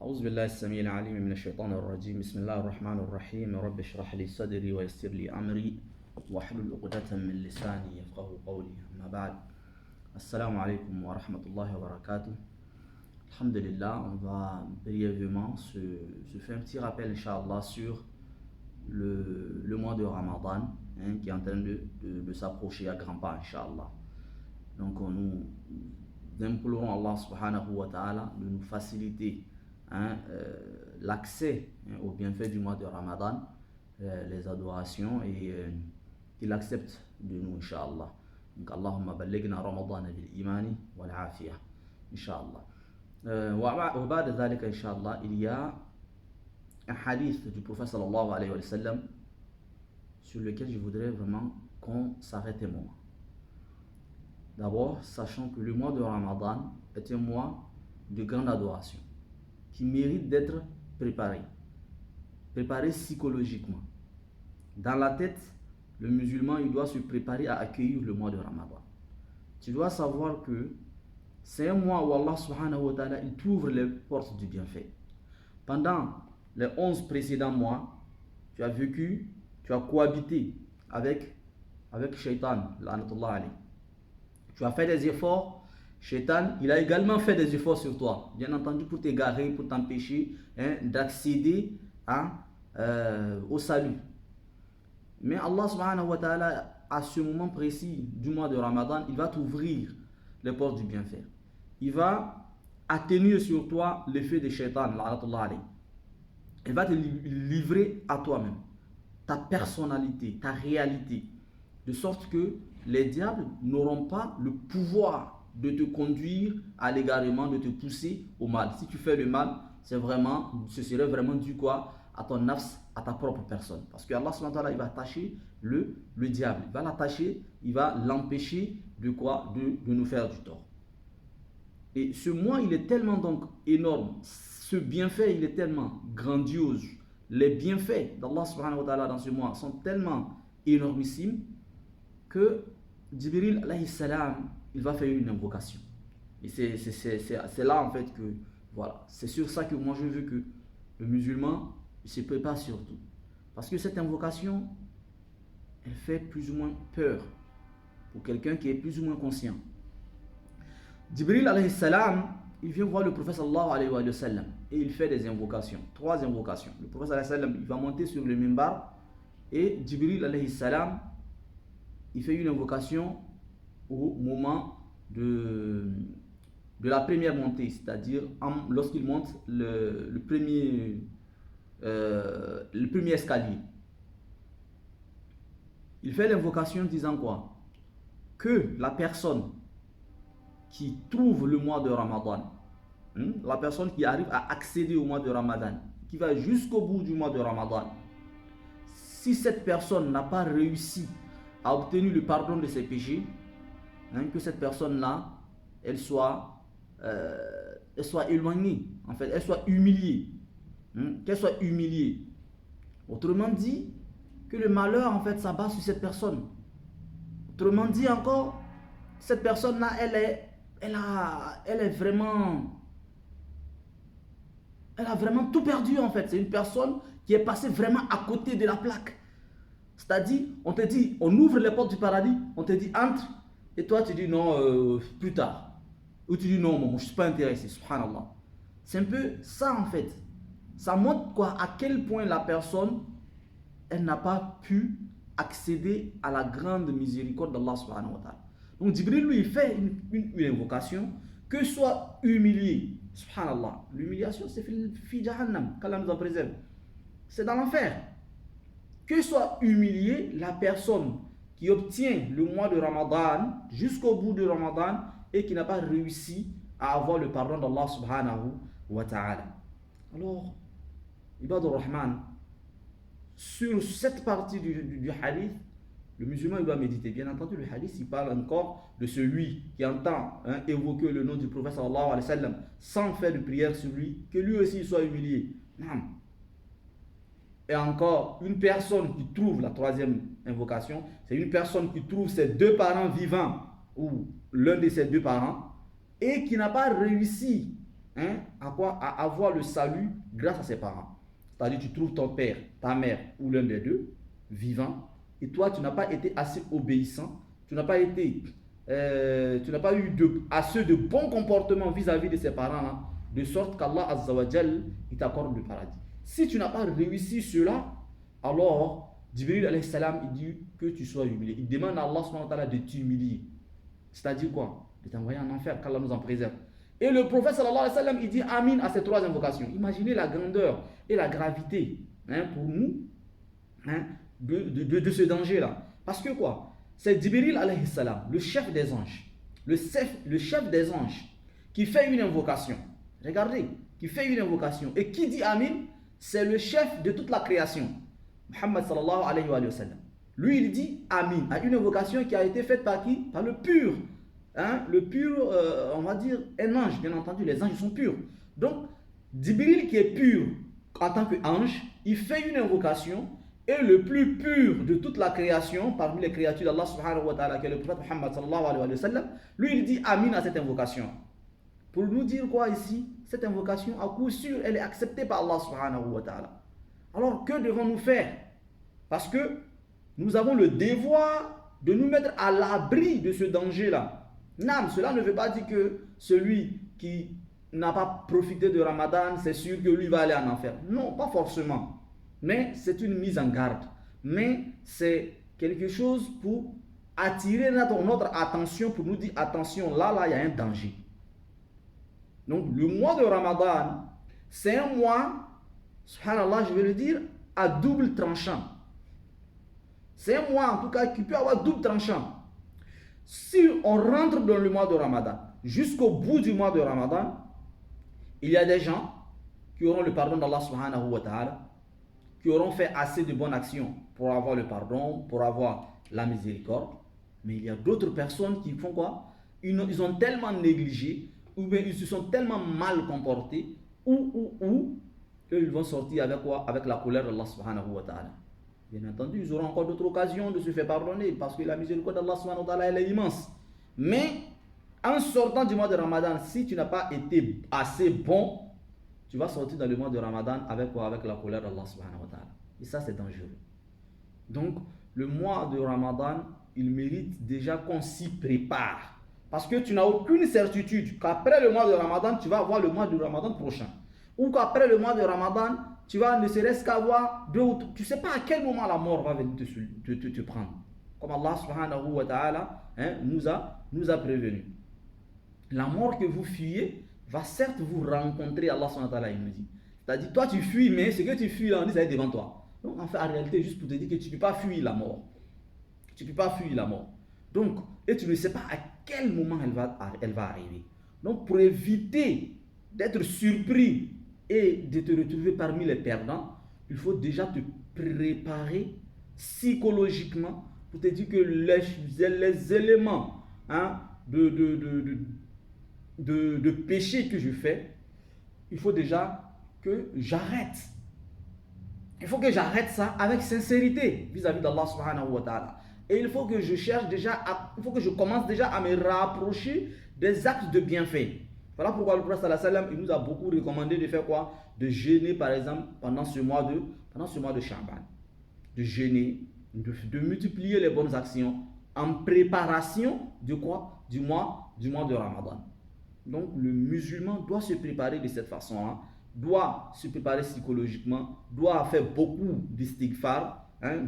أعوذ بالله السميع العليم من الشيطان الرجيم بسم الله الرحمن الرحيم رب اشرح لي صدري ويسر لي أمري واحلل عقدة من لساني يفقهوا قولي أما بعد السلام عليكم ورحمة الله وبركاته. Alhamdulillah, on va brièvement se faire un petit rappel, Inch'Allah, sur le mois de Ramadan qui est en train de s'approcher à grands pas, Inch'Allah. Donc, nous implorons Allah subhanahu wa ta'ala de nous faciliter l'accès aux bienfaits du mois de Ramadan, les adorations, et qu'il accepte de nous, Inch'Allah. Donc, Allahumma ballighna Ramadan bil imani wal afiyah, Inch'Allah. وبعد ذلك إن شاء الله il y a un hadith du prophète sallallahu alayhi wa sallam sur lequel je voudrais vraiment qu'on s'arrête un moment. D'abord, sachant que le mois de Ramadan est un mois de grande adoration qui mérite d'être préparé psychologiquement. Dans la tête, le musulman il doit se préparer à accueillir le mois de Ramadan. Tu dois savoir que c'est un mois où Allah subhanahu wa ta'ala il t'ouvre les portes du bienfait. Pendant les 11 précédents mois, tu as vécu, tu as cohabité avec Shaitan, la'natullah alayh. Tu as fait des efforts, Shaitan, il a également fait des efforts sur toi, bien entendu pour t'égarer, pour t'empêcher d'accéder au salut. Mais Allah subhanahu wa ta'ala, à ce moment précis du mois de Ramadan, il va t'ouvrir les portes du bienfait. Il va atténuer sur toi l'effet de Shaitan, la'natullah alayh. Il va te livrer à toi-même, ta personnalité, ta réalité, de sorte que les diables n'auront pas le pouvoir de te conduire à l'égarement, de te pousser au mal. Si tu fais le mal, ce serait vraiment dû quoi? À ton nafs, à ta propre personne. Parce que Allah subhanahu wa ta'ala, il va attacher le diable. Il va l'attacher, il va l'empêcher de quoi? De nous faire du tort. Et ce mois, il est tellement donc énorme. Ce bienfait, il est tellement grandiose. Les bienfaits d'Allah subhanahu wa ta'ala dans ce mois sont tellement énormissimes que Jibril alayhi salam, il va faire une invocation. Et c'est là en fait que, voilà, c'est sur ça que moi je veux que le musulman se prépare surtout. Parce que cette invocation, elle fait plus ou moins peur pour quelqu'un qui est plus ou moins conscient. Jibril alayhi salam, il vient voir le prophète sallallahu alayhi wa sallam et il fait des invocations, 3 invocations. Le prophète alayhi salam, il va monter sur le minbar et Jibril alayhi salam, il fait une invocation au moment de la première montée, c'est-à-dire lorsqu'il monte le premier escalier. Il fait l'invocation disant quoi? Que la personne qui trouve le mois de Ramadan, la personne qui arrive à accéder au mois de Ramadan, qui va jusqu'au bout du mois de Ramadan, si cette personne n'a pas réussi à obtenir le pardon de ses péchés, que cette personne-là, elle soit éloignée, en fait, elle soit humiliée, qu'elle soit humiliée. Autrement dit, que le malheur, en fait, s'abat sur cette personne. Autrement dit encore, cette personne-là, elle a vraiment tout perdu, en fait. C'est une personne qui est passée vraiment à côté de la plaque. C'est-à-dire, on te dit, on ouvre les portes du paradis, on te dit entre, et toi tu dis non, plus tard. Ou tu dis non, moi je ne suis pas intéressé, subhanallah. C'est un peu ça en fait. Ça montre quoi? À quel point la personne, elle n'a pas pu accéder à la grande miséricorde d'Allah subhanahu wa ta'ala. Donc Jibril lui fait une invocation, que soit humilié, subhanallah. L'humiliation c'est fi jahannam, qu'Allah nous en préserve. C'est dans l'enfer. Que soit humilié la personne qui obtient le mois de Ramadan jusqu'au bout de Ramadan et qui n'a pas réussi à avoir le pardon d'Allah subhanahu wa ta'ala. Alors, Ibadur Rahman, sur cette partie du hadith, le musulman il doit méditer. Bien entendu, le hadith il parle encore de celui qui entend évoquer le nom du prophète sallallahu alayhi wa sallam sans faire de prière sur lui, que lui aussi soit humilié. Non. Et encore, une personne qui trouve, la 3e invocation, c'est une personne qui trouve ses 2 parents vivants, ou l'un de ses 2 parents, et qui n'a pas réussi à quoi? À avoir le salut grâce à ses parents. C'est-à-dire tu trouves ton père, ta mère ou l'un des deux vivant, et toi tu n'as pas été assez obéissant, tu n'as pas été, tu n'as pas eu assez de bons comportements vis-à-vis de ses parents là, de sorte qu'Allah Azza wa Jal il t'accorde le paradis. Si tu n'as pas réussi cela, alors Jibril alayhi salam il dit que tu sois humilié. Il demande à Allah subhanahu wa ta'ala de t'humilier. C'est-à-dire quoi? De t'envoyer en enfer, qu'Allah nous en préserve. Et le prophète sallallahu alayhi wa sallam, il dit Amin à ces trois invocations. Imaginez la grandeur et la gravité pour nous de ce danger-là. Parce que quoi? C'est Jibril alayhi salam, le chef des anges, le chef des anges, qui fait une invocation. Regardez, qui fait une invocation. Et qui dit Amin? C'est le chef de toute la création. Muhammad sallallahu alayhi wa sallam. Lui, il dit Amin à une invocation qui a été faite par qui? Par le pur. Le pur, on va dire, un ange, bien entendu, les anges sont purs. Donc, Jibril qui est pur en tant qu'ange, il fait une invocation et le plus pur de toute la création, parmi les créatures d'Allah subhanahu wa ta'ala, qui est le prophète Muhammad sallallahu alayhi wa sallam, lui il dit Amin à cette invocation. Pour nous dire quoi ici? Cette invocation, à coup sûr, elle est acceptée par Allah subhanahu wa ta'ala. Alors, que devons-nous faire? Parce que nous avons le devoir de nous mettre à l'abri de ce danger-là. Non, cela ne veut pas dire que celui qui n'a pas profité de Ramadan, c'est sûr que lui va aller en enfer. Non, pas forcément. Mais c'est une mise en garde. Mais c'est quelque chose pour attirer notre attention, pour nous dire attention, là, il y a un danger. Donc, le mois de Ramadan, c'est un mois, subhanallah, je vais le dire, à double tranchant. C'est un mois, en tout cas, qui peut avoir double tranchant. Si on rentre dans le mois de Ramadan, jusqu'au bout du mois de Ramadan, il y a des gens qui auront le pardon d'Allah subhanahu wa ta'ala, qui auront fait assez de bonnes actions pour avoir le pardon, pour avoir la miséricorde. Mais il y a d'autres personnes qui font quoi? Ils ont tellement négligé, ou bien ils se sont tellement mal comportés, ou qu'ils vont sortir avec quoi? Avec la colère d'Allah subhanahu wa ta'ala. Bien entendu, ils auront encore d'autres occasions de se faire pardonner, parce que la miséricorde d'Allah subhanahu wa ta'ala, elle est immense. Mais, en sortant du mois de Ramadan, si tu n'as pas été assez bon, tu vas sortir dans le mois de Ramadan avec quoi? Avec la colère d'Allah subhanahu wa ta'ala. Et ça, c'est dangereux. Donc, le mois de Ramadan, il mérite déjà qu'on s'y prépare. Parce que tu n'as aucune certitude qu'après le mois de Ramadan, tu vas avoir le mois de Ramadan prochain. Ou qu'après le mois de Ramadan, tu vas ne serait-ce qu'avoir deux ou trois. Tu ne sais pas à quel moment la mort va venir te prendre. Comme Allah subhanahu wa ta'ala nous a prévenus. La mort que vous fuyez va certes vous rencontrer, Allah subhanahu wa ta'ala il nous dit. C'est-à-dire, toi tu fuis, mais ce que tu fuis là, on dit ça est devant toi. Donc en fait, en réalité, juste pour te dire que tu ne peux pas fuir la mort. Tu ne peux pas fuir la mort. Donc, et tu ne sais pas à quel moment elle va arriver. Donc, pour éviter d'être surpris et de te retrouver parmi les perdants, il faut déjà te préparer psychologiquement pour te dire que les éléments de péché que je fais, il faut déjà que j'arrête. Il faut que j'arrête ça avec sincérité vis-à-vis d'Allah subhanahu wa ta'ala. Et il faut que je cherche déjà, il faut que je commence déjà à me rapprocher des actes de bienfait. Voilà pourquoi le prophète sallallahu alayhi wa sallam, il nous a beaucoup recommandé de faire quoi? De jeûner par exemple pendant ce mois de Sha'ban. De jeûner, de multiplier les bonnes actions en préparation de quoi? Du mois de Ramadan. Donc le musulman doit se préparer de cette façon-là, doit se préparer psychologiquement, doit faire beaucoup d'istighfar,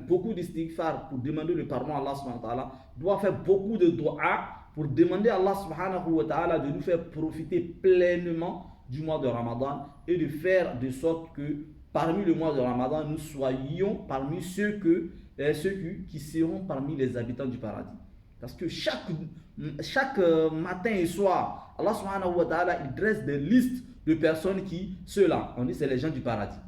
beaucoup d'istighfar pour demander le pardon à Allah subhanahu wa ta'ala, doit faire beaucoup de dua pour demander à Allah subhanahu wa ta'ala de nous faire profiter pleinement du mois de Ramadan et de faire de sorte que parmi le mois de Ramadan, nous soyons parmi ceux qui seront parmi les habitants du paradis. Parce que chaque matin et soir, Allah subhanahu wa ta'ala, il dresse des listes de personnes ceux-là, on dit c'est les gens du paradis.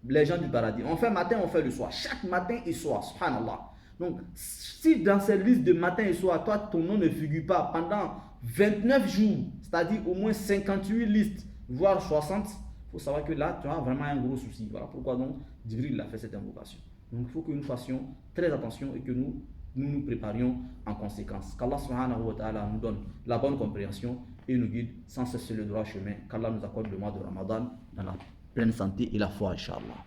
Les gens du paradis. On fait matin, on fait le soir. Chaque matin et soir, subhanallah. Donc, si dans cette liste de matin et soir, toi, ton nom ne figure pas pendant 29 jours, c'est-à-dire au moins 58 listes, voire 60, il faut savoir que là, tu as vraiment un gros souci. Voilà pourquoi donc Jibril a fait cette invocation. Donc, il faut que nous fassions très attention et que nous préparions en conséquence. Qu'Allah subhanahu wa ta'ala nous donne la bonne compréhension et nous guide sans cesse sur le droit chemin. Qu'Allah nous accorde le mois de Ramadan dans la pleine santé et la foi, Inch'Allah.